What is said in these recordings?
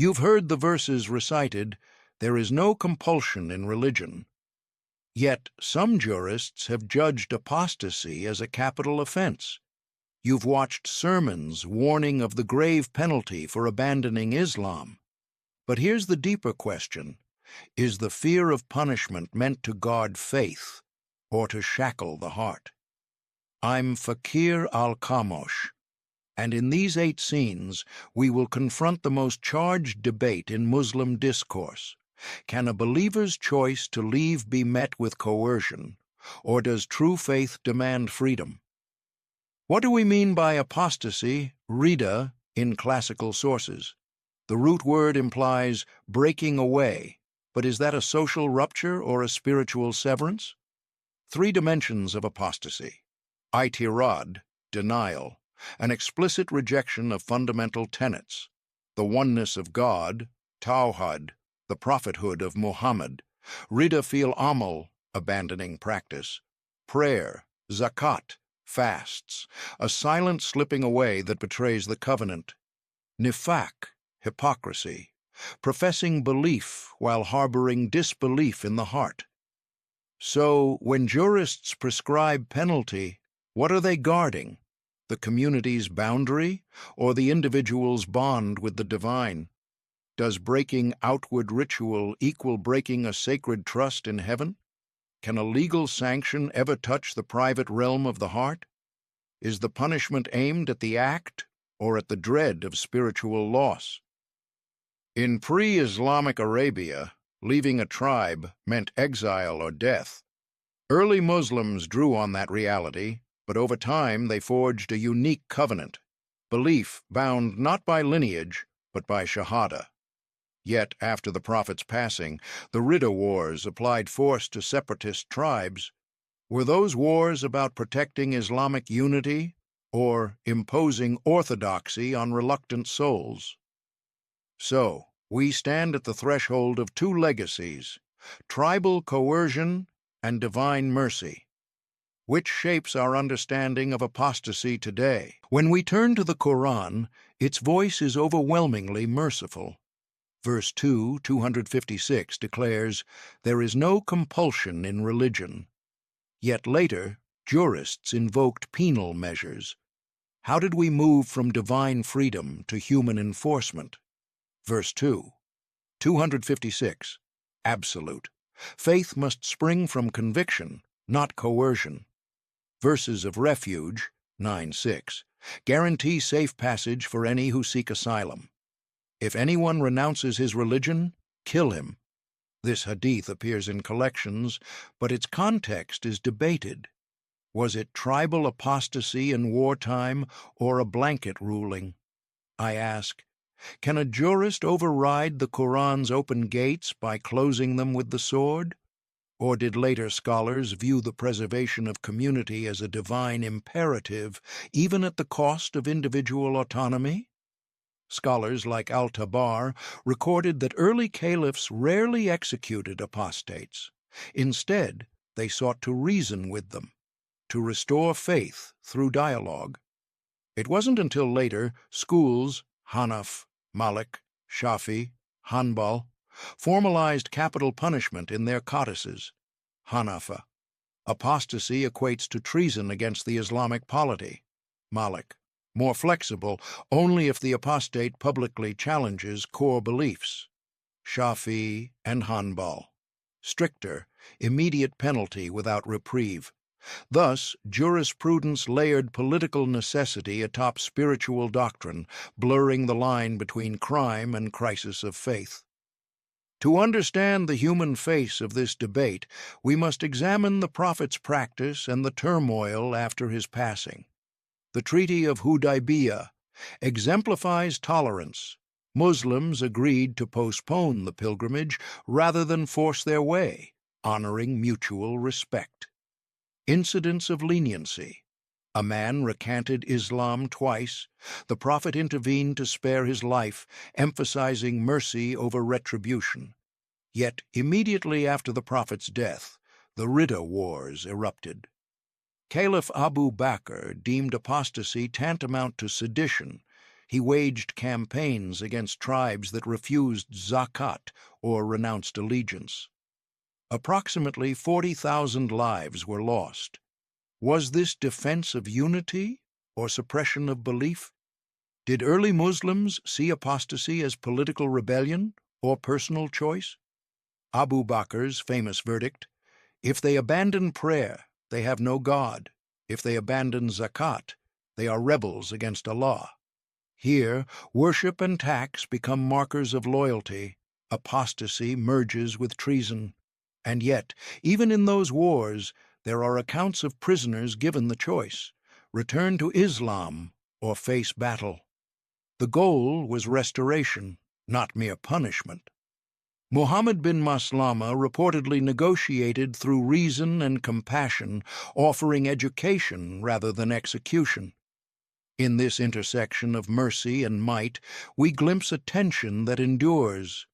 You've heard the verses recited, "There is no compulsion in religion." Yet some jurists have judged apostasy as a capital offense. You've watched sermons warning of the grave penalty for abandoning Islam. But here's the deeper question. Is the fear of punishment meant to guard faith or to shackle the heart? I'm Fakir al-Khamosh, and in these 8 scenes we will confront the most charged debate in Muslim discourse. Can a believer's choice to leave be met with coercion, or does true faith demand freedom? What do we mean by apostasy, rida, in classical sources? The root word implies breaking away, but is that a social rupture or a spiritual severance? 3 dimensions of apostasy. I'tirad, denial, an explicit rejection of fundamental tenets. The oneness of God, tawhid, the prophethood of Muhammad. Rida fil amal, abandoning practice. Prayer, zakat, fasts, a silent slipping away that betrays the covenant. Nifaq, hypocrisy, professing belief while harboring disbelief in the heart. So, when jurists prescribe penalty, what are they guarding? The community's boundary or the individual's bond with the divine? Does breaking outward ritual equal breaking a sacred trust in heaven? Can a legal sanction ever touch the private realm of the heart? Is the punishment aimed at the act or at the dread of spiritual loss? In pre-Islamic Arabia, leaving a tribe meant exile or death. Early Muslims drew on that reality, but over time they forged a unique covenant, belief bound not by lineage, but by shahada. Yet, after the Prophet's passing, the Ridda Wars applied force to separatist tribes. Were those wars about protecting Islamic unity or imposing orthodoxy on reluctant souls? So, we stand at the threshold of 2 legacies, tribal coercion and divine mercy. Which shapes our understanding of apostasy today? When we turn to the Quran, its voice is overwhelmingly merciful. Verse 256 declares, "There is no compulsion in religion." Yet later, jurists invoked penal measures. How did we move from divine freedom to human enforcement? Verse 256, absolute. Faith must spring from conviction, not coercion. Verses of refuge, 9:6, guarantee safe passage for any who seek asylum. If anyone renounces his religion, kill him. This hadith appears in collections, but its context is debated. Was it tribal apostasy in wartime or a blanket ruling? I ask, can a jurist override the Quran's open gates by closing them with the sword? Or did later scholars view the preservation of community as a divine imperative, even at the cost of individual autonomy? Scholars like Al-Tabar recorded that early caliphs rarely executed apostates. Instead, they sought to reason with them, to restore faith through dialogue. It wasn't until later schools, Hanaf, Malik, Shafi, Hanbal, formalized capital punishment in their codices. Hanafa. Apostasy equates to treason against the Islamic polity. Malik. More flexible only if the apostate publicly challenges core beliefs. Shafi and Hanbal. Stricter, immediate penalty without reprieve. Thus, jurisprudence layered political necessity atop spiritual doctrine, blurring the line between crime and crisis of faith. To understand the human face of this debate, we must examine the Prophet's practice and the turmoil after his passing. The Treaty of Hudaybiyah exemplifies tolerance. Muslims agreed to postpone the pilgrimage rather than force their way, honoring mutual respect. Incidents of leniency. A man recanted Islam twice. The Prophet intervened to spare his life, emphasizing mercy over retribution. Yet, immediately after the Prophet's death, the Ridda Wars erupted. Caliph Abu Bakr deemed apostasy tantamount to sedition. He waged campaigns against tribes that refused zakat or renounced allegiance. Approximately 40,000 lives were lost. Was this defense of unity or suppression of belief? Did early Muslims see apostasy as political rebellion or personal choice? Abu Bakr's famous verdict: if they abandon prayer, they have no God. If they abandon zakat, they are rebels against Allah. Here, worship and tax become markers of loyalty. Apostasy merges with treason. And yet, even in those wars, there are accounts of prisoners given the choice: return to Islam or face battle. The goal was restoration, not mere punishment. Muhammad bin Maslama reportedly negotiated through reason and compassion, offering education rather than execution. In this intersection of mercy and might, we glimpse a tension that endures.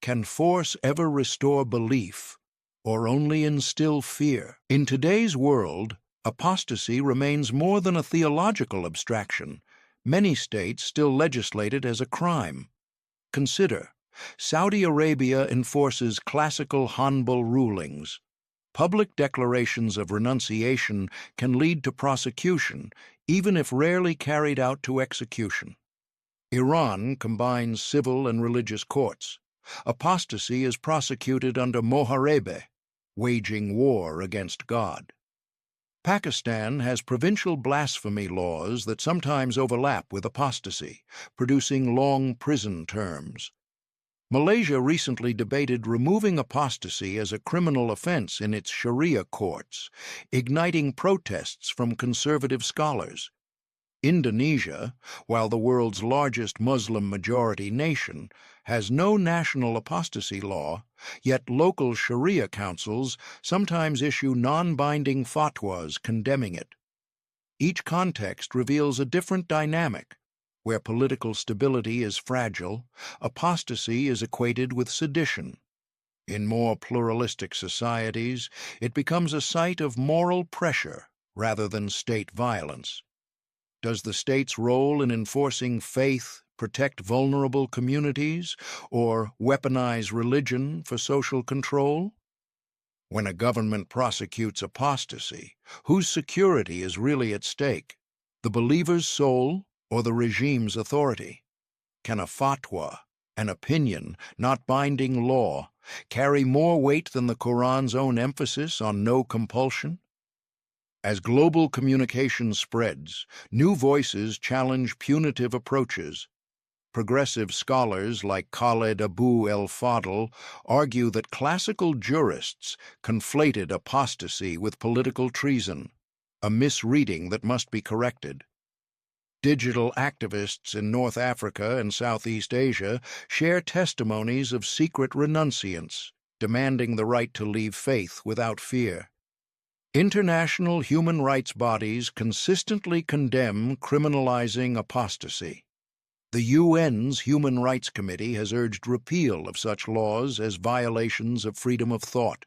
Can force ever restore belief, or only instill fear? In today's world, apostasy remains more than a theological abstraction. Many states still legislate it as a crime. Consider, Saudi Arabia enforces classical Hanbal rulings. Public declarations of renunciation can lead to prosecution, even if rarely carried out to execution. Iran combines civil and religious courts. Apostasy is prosecuted under Moharebe, waging war against God. Pakistan has provincial blasphemy laws that sometimes overlap with apostasy, producing long prison terms. Malaysia recently debated removing apostasy as a criminal offense in its Sharia courts, igniting protests from conservative scholars. Indonesia, while the world's largest Muslim-majority nation, has no national apostasy law, yet local Sharia councils sometimes issue non-binding fatwas condemning it. Each context reveals a different dynamic. Where political stability is fragile, apostasy is equated with sedition. In more pluralistic societies, it becomes a site of moral pressure rather than state violence. Does the state's role in enforcing faith protect vulnerable communities or weaponize religion for social control? When a government prosecutes apostasy, whose security is really at stake? The believer's soul or the regime's authority? Can a fatwa, an opinion, not binding law, carry more weight than the Quran's own emphasis on no compulsion? As global communication spreads, new voices challenge punitive approaches. Progressive scholars like Khaled Abu el-Fadl argue that classical jurists conflated apostasy with political treason, a misreading that must be corrected. Digital activists in North Africa and Southeast Asia share testimonies of secret renunciants, demanding the right to leave faith without fear. International human rights bodies consistently condemn criminalizing apostasy. The UN's Human Rights Committee has urged repeal of such laws as violations of freedom of thought.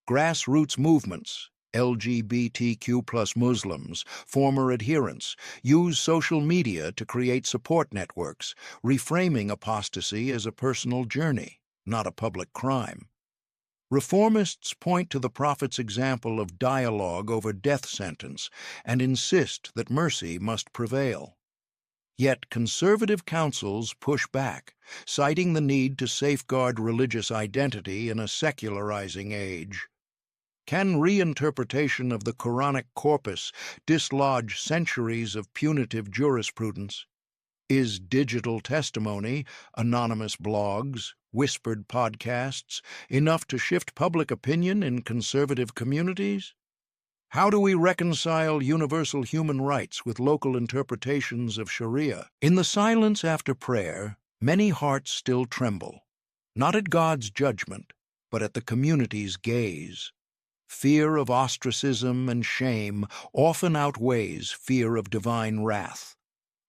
Grassroots movements, LGBTQ+ Muslims, former adherents, use social media to create support networks, reframing apostasy as a personal journey, not a public crime. Reformists point to the Prophet's example of dialogue over death sentence and insist that mercy must prevail. Yet conservative councils push back, citing the need to safeguard religious identity in a secularizing age. Can reinterpretation of the Quranic corpus dislodge centuries of punitive jurisprudence? Is digital testimony, anonymous blogs, whispered podcasts, enough to shift public opinion in conservative communities? How do we reconcile universal human rights with local interpretations of Sharia? In the silence after prayer, many hearts still tremble, not at God's judgment, but at the community's gaze. Fear of ostracism and shame often outweighs fear of divine wrath.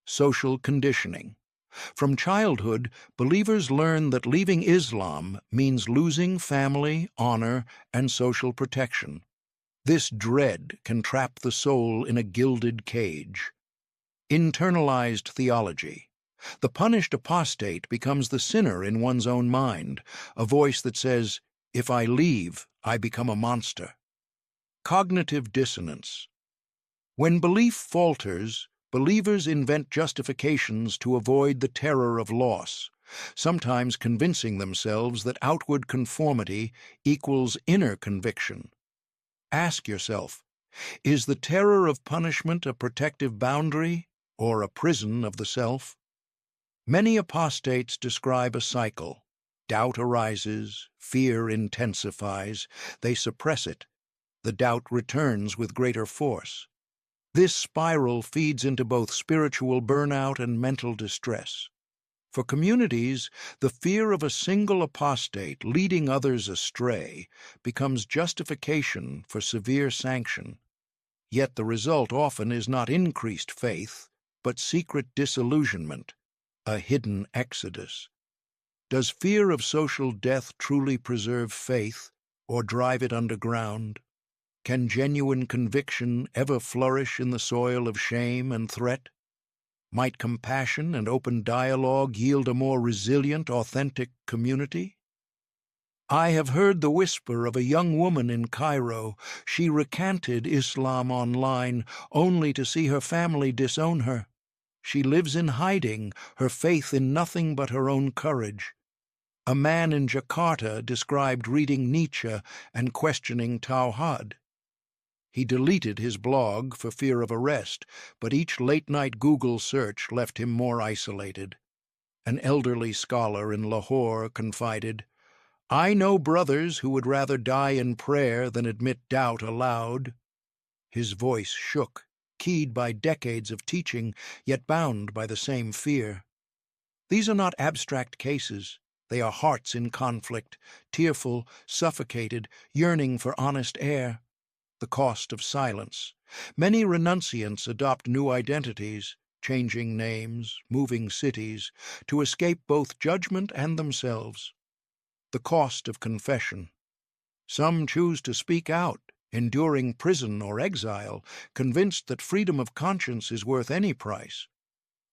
Social conditioning. From childhood, believers learn that leaving Islam means losing family, honor, and social protection. This dread can trap the soul in a gilded cage. Internalized theology. The punished apostate becomes the sinner in one's own mind, a voice that says, "If I leave, I become a monster." Cognitive dissonance. When belief falters, believers invent justifications to avoid the terror of loss, sometimes convincing themselves that outward conformity equals inner conviction. Ask yourself, is the terror of punishment a protective boundary or a prison of the self? Many apostates describe a cycle. Doubt arises, fear intensifies, they suppress it. The doubt returns with greater force. This spiral feeds into both spiritual burnout and mental distress. For communities, the fear of a single apostate leading others astray becomes justification for severe sanction. Yet the result often is not increased faith, but secret disillusionment, a hidden exodus. Does fear of social death truly preserve faith or drive it underground? Can genuine conviction ever flourish in the soil of shame and threat? Might compassion and open dialogue yield a more resilient, authentic community? I have heard the whisper of a young woman in Cairo. She recanted Islam online only to see her family disown her. She lives in hiding, her faith in nothing but her own courage. A man in Jakarta described reading Nietzsche and questioning Tawhid. He deleted his blog for fear of arrest, but each late-night Google search left him more isolated. An elderly scholar in Lahore confided, "I know brothers who would rather die in prayer than admit doubt aloud." His voice shook, keyed by decades of teaching, yet bound by the same fear. These are not abstract cases. They are hearts in conflict, tearful, suffocated, yearning for honest air. The cost of silence. Many renunciants adopt new identities, changing names, moving cities, to escape both judgment and themselves. The cost of confession. Some choose to speak out, enduring prison or exile, convinced that freedom of conscience is worth any price.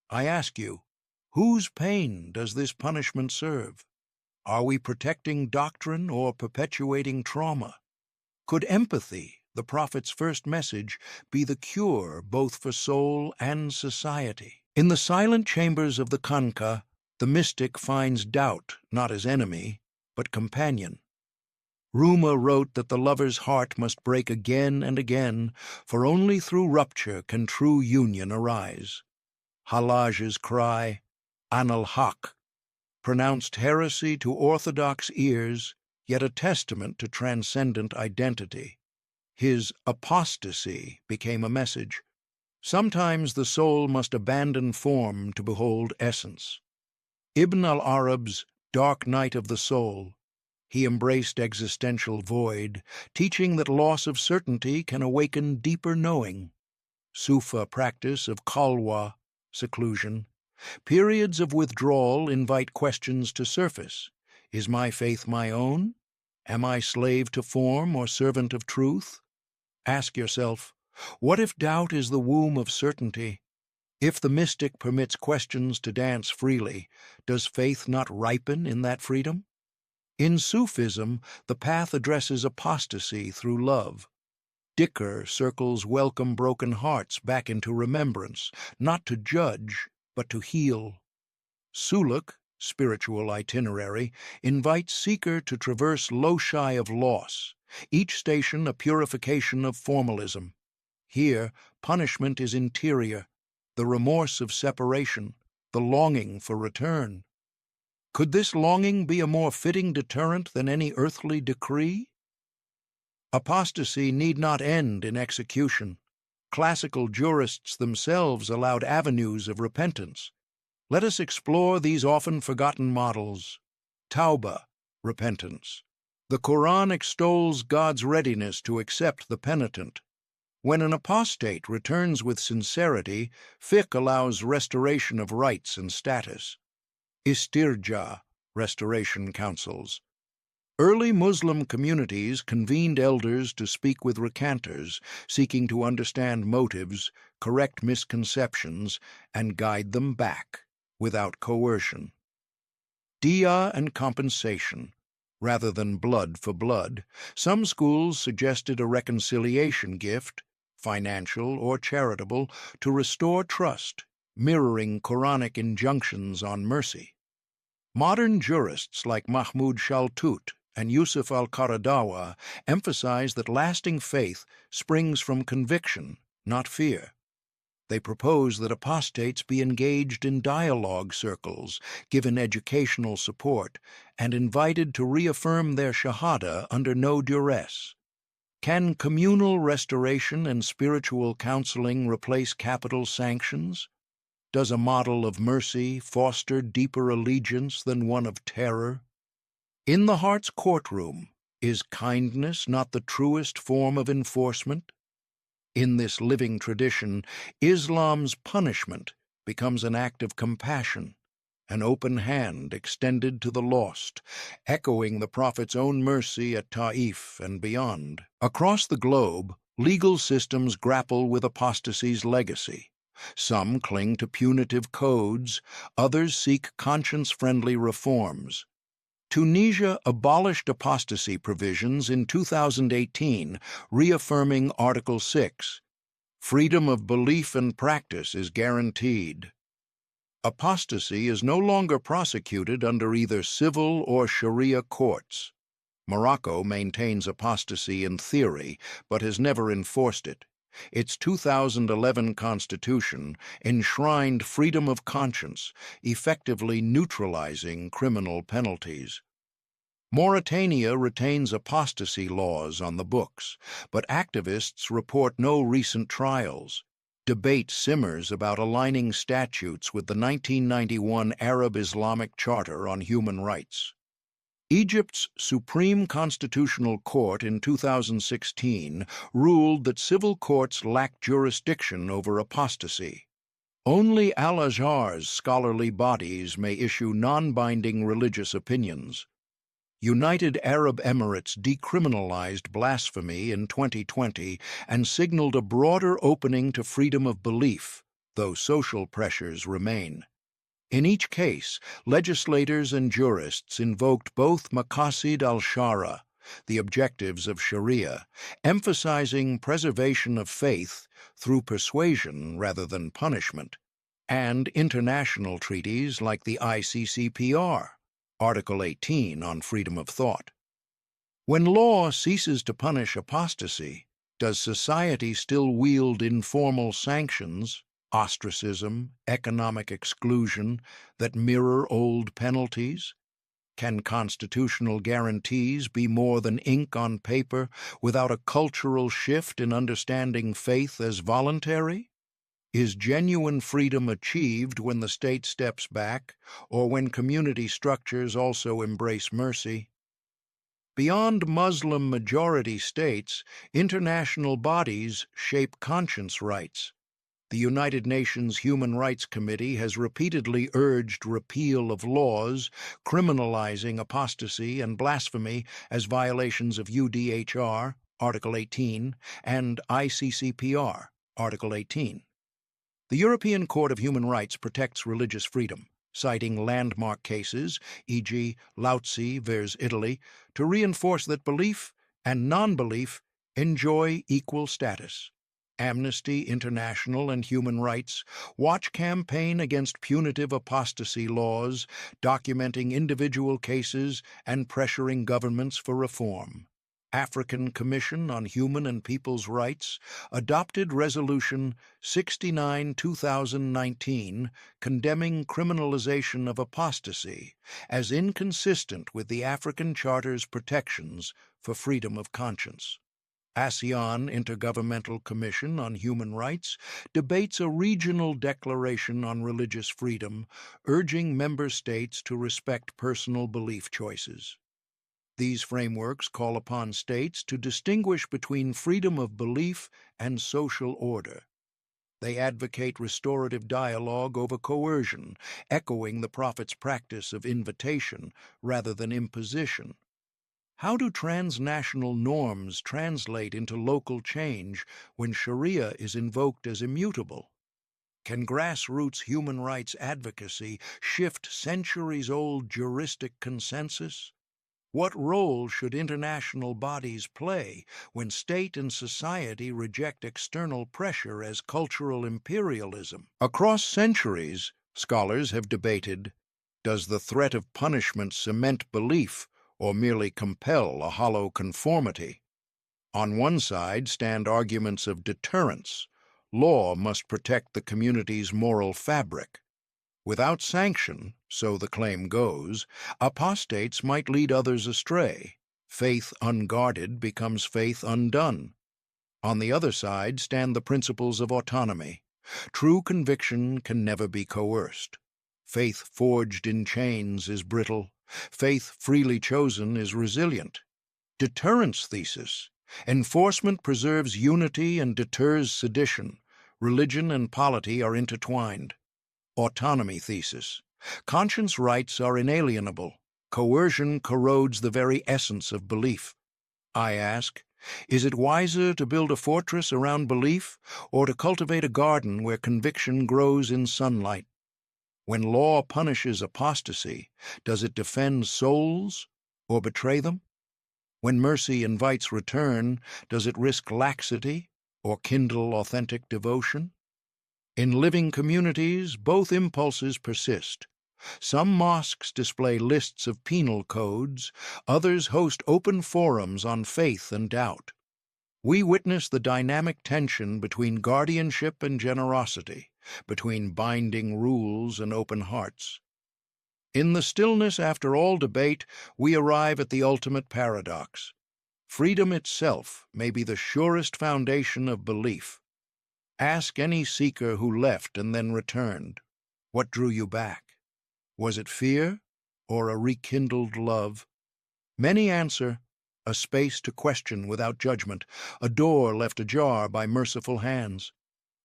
I ask you, whose pain does this punishment serve? Are we protecting doctrine or perpetuating trauma? Could empathy, the prophet's first message, be the cure both for soul and society? In the silent chambers of the Khanqa, the mystic finds doubt not as enemy, but companion. Ruma wrote that the lover's heart must break again and again, for only through rupture can true union arise. Hallaj's cry, "An al-Haq," pronounced heresy to orthodox ears, yet a testament to transcendent identity. His apostasy became a message. Sometimes the soul must abandon form to behold essence. Ibn al-Arab's Dark Night of the Soul. He embraced existential void, teaching that loss of certainty can awaken deeper knowing. Sufa practice of khalwa, seclusion. Periods of withdrawal invite questions to surface. Is my faith my own? Am I slave to form or servant of truth? Ask yourself, what if doubt is the womb of certainty? If the mystic permits questions to dance freely, does faith not ripen in that freedom? In Sufism, the path addresses apostasy through love. Dhikr circles welcome broken hearts back into remembrance, not to judge, but to heal. Suluk, spiritual itinerary, invites seeker to traverse loci of loss, each station a purification of formalism. Here, punishment is interior, the remorse of separation, the longing for return. Could this longing be a more fitting deterrent than any earthly decree? Apostasy need not end in execution. Classical jurists themselves allowed avenues of repentance. Let us explore these often forgotten models. Tauba, repentance. The Quran extols God's readiness to accept the penitent. When an apostate returns with sincerity, fiqh allows restoration of rights and status. Istirja, restoration councils. Early Muslim communities convened elders to speak with recanters, seeking to understand motives, correct misconceptions, and guide them back. without coercion. Dia and compensation, rather than blood for blood. Some schools suggested a reconciliation gift, financial or charitable, to restore trust, mirroring Quranic injunctions on mercy. Modern jurists like Mahmoud Shaltut and Yusuf al-Qaradawi emphasize that lasting faith springs from conviction, not fear. They propose that apostates be engaged in dialogue circles, given educational support, and invited to reaffirm their shahada under no duress. Can communal restoration and spiritual counseling replace capital sanctions? Does a model of mercy foster deeper allegiance than one of terror? In the heart's courtroom, is kindness not the truest form of enforcement? In this living tradition, Islam's punishment becomes an act of compassion, an open hand extended to the lost, echoing the Prophet's own mercy at Ta'if and beyond. Across the globe, legal systems grapple with apostasy's legacy. Some cling to punitive codes, others seek conscience-friendly reforms. Tunisia abolished apostasy provisions in 2018, reaffirming Article 6. Freedom of belief and practice is guaranteed. Apostasy is no longer prosecuted under either civil or Sharia courts. Morocco maintains apostasy in theory, but has never enforced it. Its 2011 constitution enshrined freedom of conscience, effectively neutralizing criminal penalties. Mauritania retains apostasy laws on the books, but activists report no recent trials. Debate simmers about aligning statutes with the 1991 Arab Islamic Charter on Human Rights. Egypt's Supreme Constitutional Court in 2016 ruled that civil courts lack jurisdiction over apostasy. Only Al-Azhar's scholarly bodies may issue non-binding religious opinions. United Arab Emirates decriminalized blasphemy in 2020 and signaled a broader opening to freedom of belief, though social pressures remain. In each case, legislators and jurists invoked both maqasid al-shara, the objectives of Sharia, emphasizing preservation of faith through persuasion rather than punishment, and international treaties like the ICCPR, Article 18 on freedom of thought. When law ceases to punish apostasy, does society still wield informal sanctions, ostracism, economic exclusion, that mirror old penalties? Can constitutional guarantees be more than ink on paper without a cultural shift in understanding faith as voluntary? Is genuine freedom achieved when the state steps back, or when community structures also embrace mercy? Beyond Muslim-majority states, international bodies shape conscience rights. The United Nations Human Rights Committee has repeatedly urged repeal of laws criminalizing apostasy and blasphemy as violations of UDHR, Article 18, and ICCPR, Article 18. The European Court of Human Rights protects religious freedom, citing landmark cases, e.g. Lautzi vs. Italy, to reinforce that belief and non-belief enjoy equal status. Amnesty International and Human Rights Watch campaign against punitive apostasy laws, documenting individual cases and pressuring governments for reform. African Commission on Human and People's Rights adopted Resolution 69/2019 condemning criminalization of apostasy as inconsistent with the African Charter's protections for freedom of conscience. ASEAN Intergovernmental Commission on Human Rights debates a regional declaration on religious freedom, urging member states to respect personal belief choices. These frameworks call upon states to distinguish between freedom of belief and social order. They advocate restorative dialogue over coercion, echoing the Prophet's practice of invitation rather than imposition. How do transnational norms translate into local change when Sharia is invoked as immutable? Can grassroots human rights advocacy shift centuries-old juristic consensus? What role should international bodies play when state and society reject external pressure as cultural imperialism? Across centuries, scholars have debated, does the threat of punishment cement belief or merely compel a hollow conformity? On one side stand arguments of deterrence. Law must protect the community's moral fabric. Without sanction, so the claim goes, apostates might lead others astray. Faith unguarded becomes faith undone. On the other side stand the principles of autonomy. True conviction can never be coerced. Faith forged in chains is brittle. Faith freely chosen is resilient. Deterrence thesis. Enforcement preserves unity and deters sedition. Religion and polity are intertwined. Autonomy thesis. Conscience rights are inalienable. Coercion corrodes the very essence of belief. I ask, is it wiser to build a fortress around belief or to cultivate a garden where conviction grows in sunlight? When law punishes apostasy, does it defend souls or betray them? When mercy invites return, does it risk laxity or kindle authentic devotion? In living communities, both impulses persist. Some mosques display lists of penal codes, others host open forums on faith and doubt. We witness the dynamic tension between guardianship and generosity, between binding rules and open hearts. In the stillness after all debate, we arrive at the ultimate paradox. Freedom itself may be the surest foundation of belief. Ask any seeker who left and then returned, what drew you back? Was it fear or a rekindled love? Many answer, a space to question without judgment, a door left ajar by merciful hands.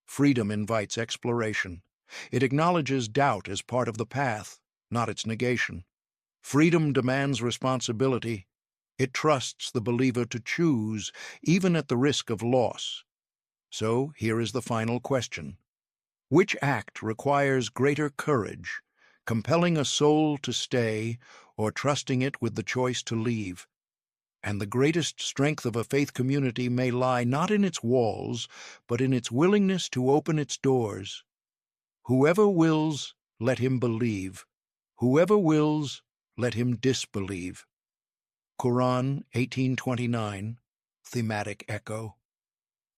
Freedom invites exploration. It acknowledges doubt as part of the path, not its negation. Freedom demands responsibility. It trusts the believer to choose, even at the risk of loss. So here is the final question. Which act requires greater courage, compelling a soul to stay or trusting it with the choice to leave? And the greatest strength of a faith community may lie not in its walls, but in its willingness to open its doors. Whoever wills, let him believe. Whoever wills, let him disbelieve. Quran 1829, thematic echo.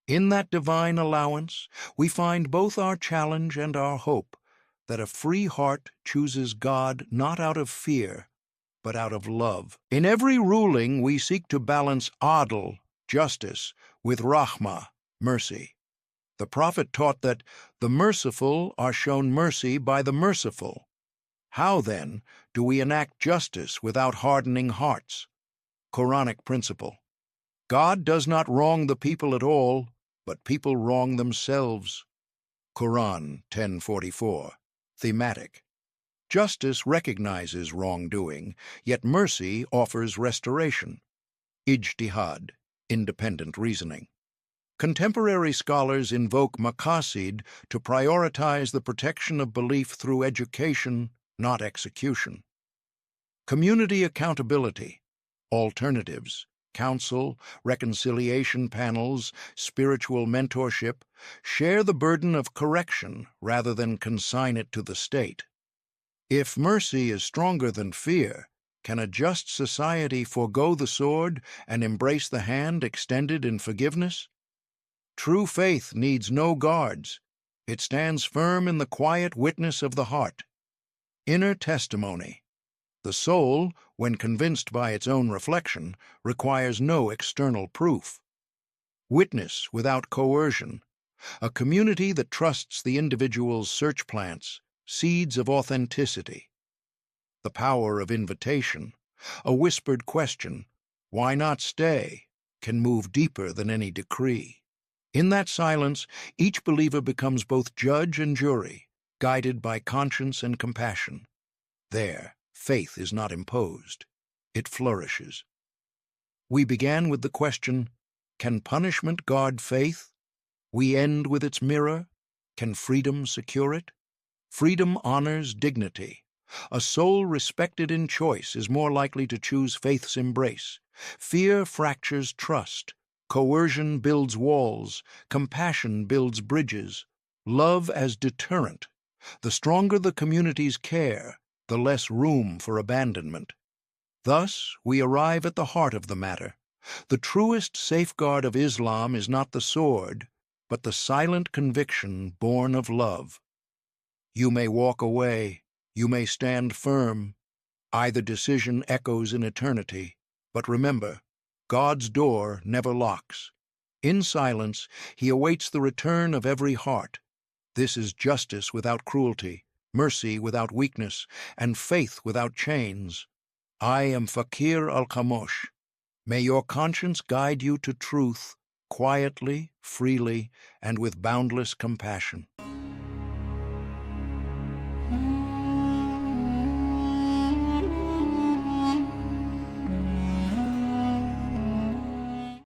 In that divine allowance, we find both our challenge and our hope, that a free heart chooses God not out of fear, but out of love. In every ruling, we seek to balance adl, justice, with rahmah, mercy. The Prophet taught that the merciful are shown mercy by the merciful. How, then, do we enact justice without hardening hearts? Quranic principle. God does not wrong the people at all, but people wrong themselves. Quran 10:44. Thematic. Justice recognizes wrongdoing, yet mercy offers restoration. Ijtihad, independent reasoning. Contemporary scholars invoke maqasid to prioritize the protection of belief through education, not execution. Community accountability, alternatives, counsel, reconciliation panels, spiritual mentorship, share the burden of correction rather than consign it to the state. If mercy is stronger than fear, can a just society forego the sword and embrace the hand extended in forgiveness? True faith needs no guards. It stands firm in the quiet witness of the heart. Inner testimony. The soul, when convinced by its own reflection, requires no external proof. Witness without coercion. A community that trusts the individual's search plants, seeds of authenticity. The power of invitation. A whispered question, why not stay, can move deeper than any decree. In that silence, each believer becomes both judge and jury, guided by conscience and compassion. There, faith is not imposed. It flourishes. We began with the question, can punishment guard faith? We end with its mirror, Can freedom secure it? Freedom honors dignity. A soul respected in choice is more likely to choose faith's embrace. Fear fractures trust. Coercion builds walls. Compassion builds bridges. Love as deterrent. The stronger the community's care, the less room for abandonment. Thus, we arrive at the heart of the matter. The truest safeguard of Islam is not the sword, but the silent conviction born of love. You may walk away, you may stand firm. Either decision echoes in eternity. But remember, God's door never locks. In silence, He awaits the return of every heart. This is justice without cruelty, mercy without weakness, and faith without chains. I am Fakir al-Khamosh. May your conscience guide you to truth, quietly, freely, and with boundless compassion.